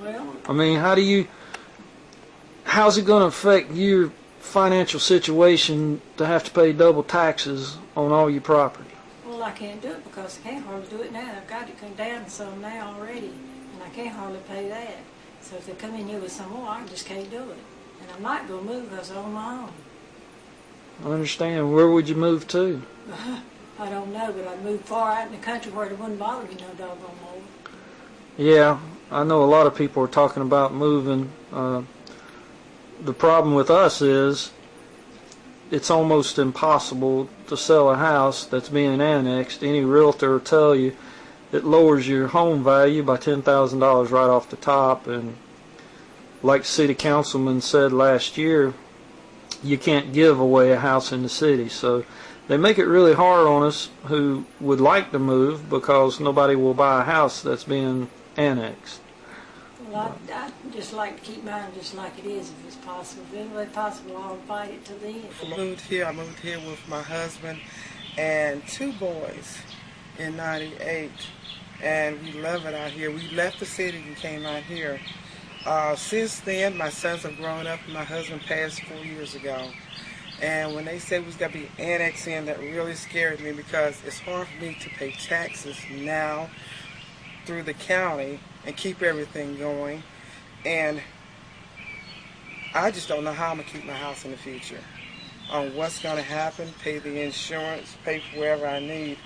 Well, I mean, how's it going to affect your financial situation to have to pay double taxes on all your property? well, I can't do it because I can't hardly do it now. I've got it come down some now already, and I can't hardly pay that. So if they come in here with some more, I just can't do it. And I'm not going to move because I own my home. I understand. Where would you move to? I don't know, but I'd move far out in the country where it wouldn't bother me no doggone more. Yeah, I know a lot of people are talking about moving. The problem with us is it's almost impossible to sell a house that's being annexed. Any realtor will tell you it lowers your home value by $10,000 right off the top. And like the city councilman said last year, you can't give away a house in the city. So they make it really hard on us who would like to move because nobody will buy a house that's being annexed. Well, I'd just like to keep mine just like it is if it's possible. If it's really possible, I'll fight it to the end. I moved here with my husband and 2 boys in '98, and we love it out here. We left the city and came out here. Since then, my sons have grown up and my husband passed 4 years ago. And when they said we was going to be annexed in, that really scared me because it's hard for me to pay taxes now through the county and keep everything going. And I just don't know how I'm going to keep my house in the future. On what's going to happen, pay the insurance, pay for wherever I need.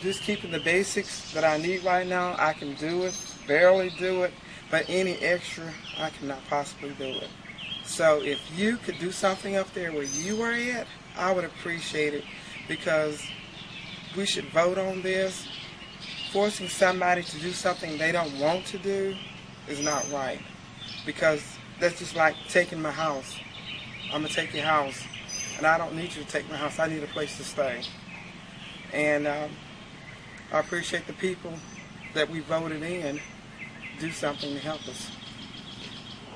Just keeping the basics that I need right now, I can do it, barely do it, but any extra, I cannot possibly do it. So if you could do something up there where you are at, I would appreciate it, because we should vote on this. Forcing somebody to do something they don't want to do is not right, because that's just like taking my house. I'm going to take your house, and I don't need you to take my house. I need a place to stay. And I appreciate the people that we voted in do something to help us.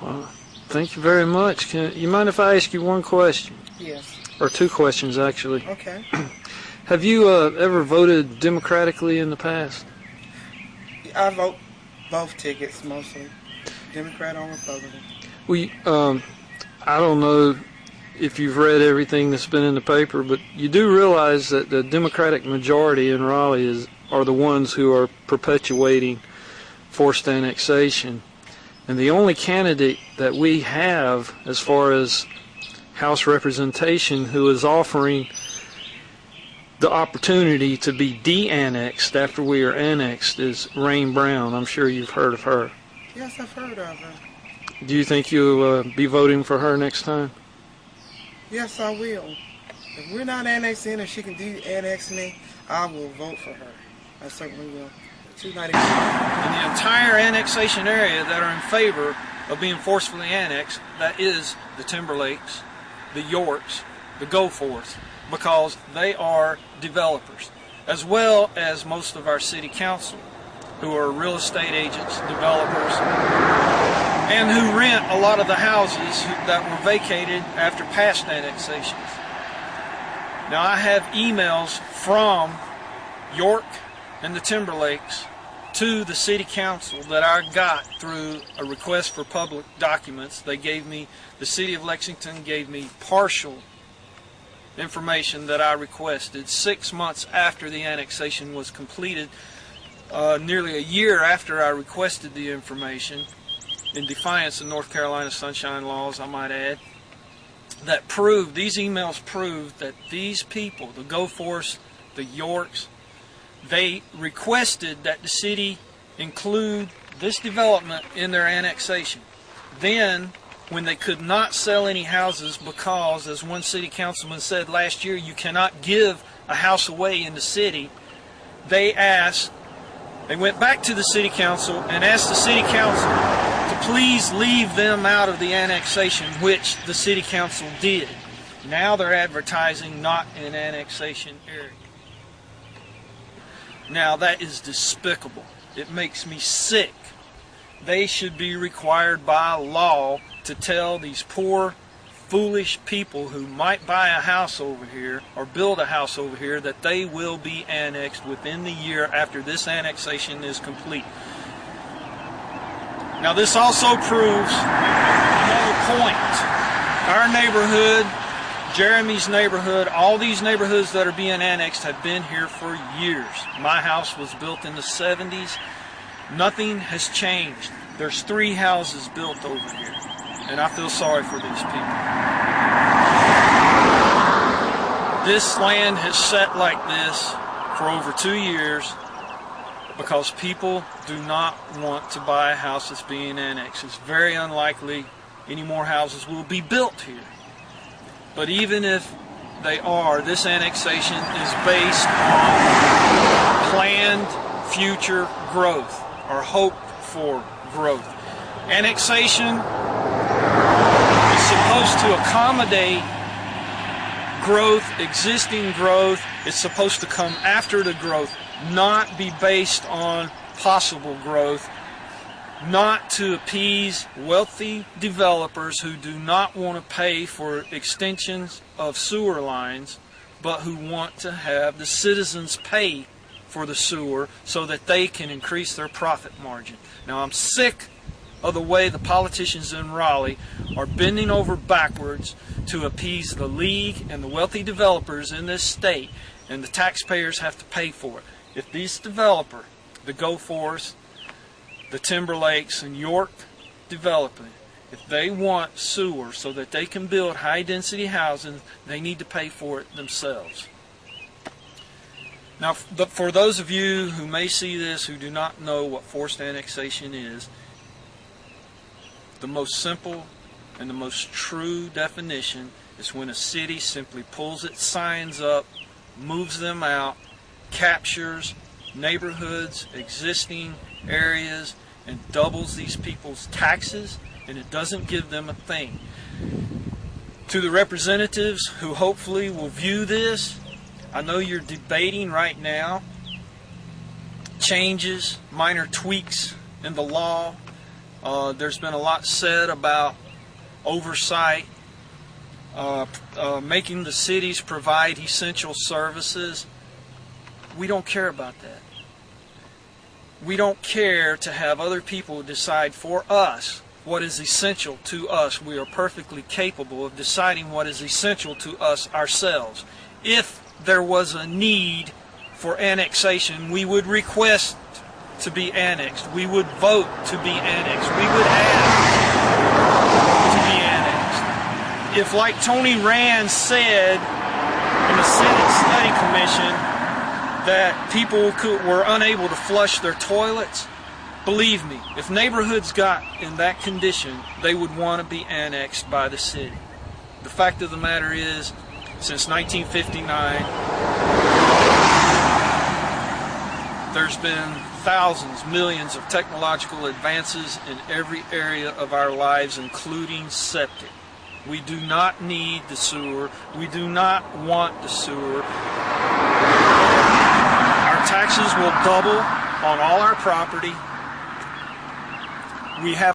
Well, thank you very much. You mind if I ask you one question? Yes. Or 2 questions, actually. Okay. Have you ever voted democratically in the past? I vote both tickets mostly, Democrat or Republican. Well, I don't know if you've read everything that's been in the paper, but you do realize that the Democratic majority in Raleigh are the ones who are perpetuating forced annexation. And the only candidate that we have as far as House representation who is offering the opportunity to be de-annexed after we are annexed is Rain Brown. I'm sure you've heard of her. Yes, I've heard of her. Do you think you'll be voting for her next time? Yes, I will. If we're not annexed in and she can de-annex me, I will vote for her. I certainly will. In the entire annexation area that are in favor of being forcefully annexed, that is the Timberlakes, the Yorks, the Goforths, because they are developers, as well as most of our city council, who are real estate agents, developers, and who rent a lot of the houses that were vacated after past annexations. Now, I have emails from York and the Timberlakes to the city council that I got through a request for public documents. They gave me, the city of Lexington gave me partial information that I requested 6 months after the annexation was completed, nearly a year after I requested the information, in defiance of North Carolina Sunshine Laws, I might add, that proved, these emails proved that these people, the Goforths, the Yorks, they requested that the city include this development in their annexation. Then, when they could not sell any houses because, as one city councilman said last year, you cannot give a house away in the city, they went back to the city council and asked the city council to please leave them out of the annexation, which the city council did. Now they're advertising not an annexation area. Now that is despicable. It makes me sick. They should be required by law to tell these poor, foolish people who might buy a house over here or build a house over here that they will be annexed within the year after this annexation is complete. Now this also proves another point. Our neighborhood, Jeremy's neighborhood, all these neighborhoods that are being annexed have been here for years. My house was built in the 70s. Nothing has changed. There's 3 houses built over here, and I feel sorry for these people. This land has sat like this for over 2 years because people do not want to buy a house that's being annexed. It's very unlikely any more houses will be built here. But even if they are, this annexation is based on planned future growth or hope for growth. Annexation is supposed to accommodate growth, existing growth. It's supposed to come after the growth, not be based on possible growth, not to appease wealthy developers who do not want to pay for extensions of sewer lines, but who want to have the citizens pay for the sewer so that they can increase their profit margin. Now, I'm sick of the way the politicians in Raleigh are bending over backwards to appease the league and the wealthy developers in this state, and the taxpayers have to pay for it. If these developers, the Goforths, the Timberlakes, and York development, if they want sewer so that they can build high-density housing, they need to pay for it themselves. Now, for those of you who may see this who do not know what forced annexation is, the most simple and the most true definition is when a city simply pulls its signs up, moves them out, captures neighborhoods, existing areas, and doubles these people's taxes, and it doesn't give them a thing. To the representatives who hopefully will view this, I know you're debating right now changes, minor tweaks in the law. There's been a lot said about oversight, making the cities provide essential services. We don't care about that. We don't care to have other people decide for us what is essential to us. We are perfectly capable of deciding what is essential to us ourselves. If there was a need for annexation, we would request to be annexed. We would vote to be annexed. We would ask to be annexed. If, like Tony Rand said in the Senate Study Commission, that people were unable to flush their toilets, believe me, if neighborhoods got in that condition, they would want to be annexed by the city. The fact of the matter is, since 1959, there's been thousands, millions of technological advances in every area of our lives, including septic. We do not need the sewer. We do not want the sewer. Our taxes will double on all our property. We have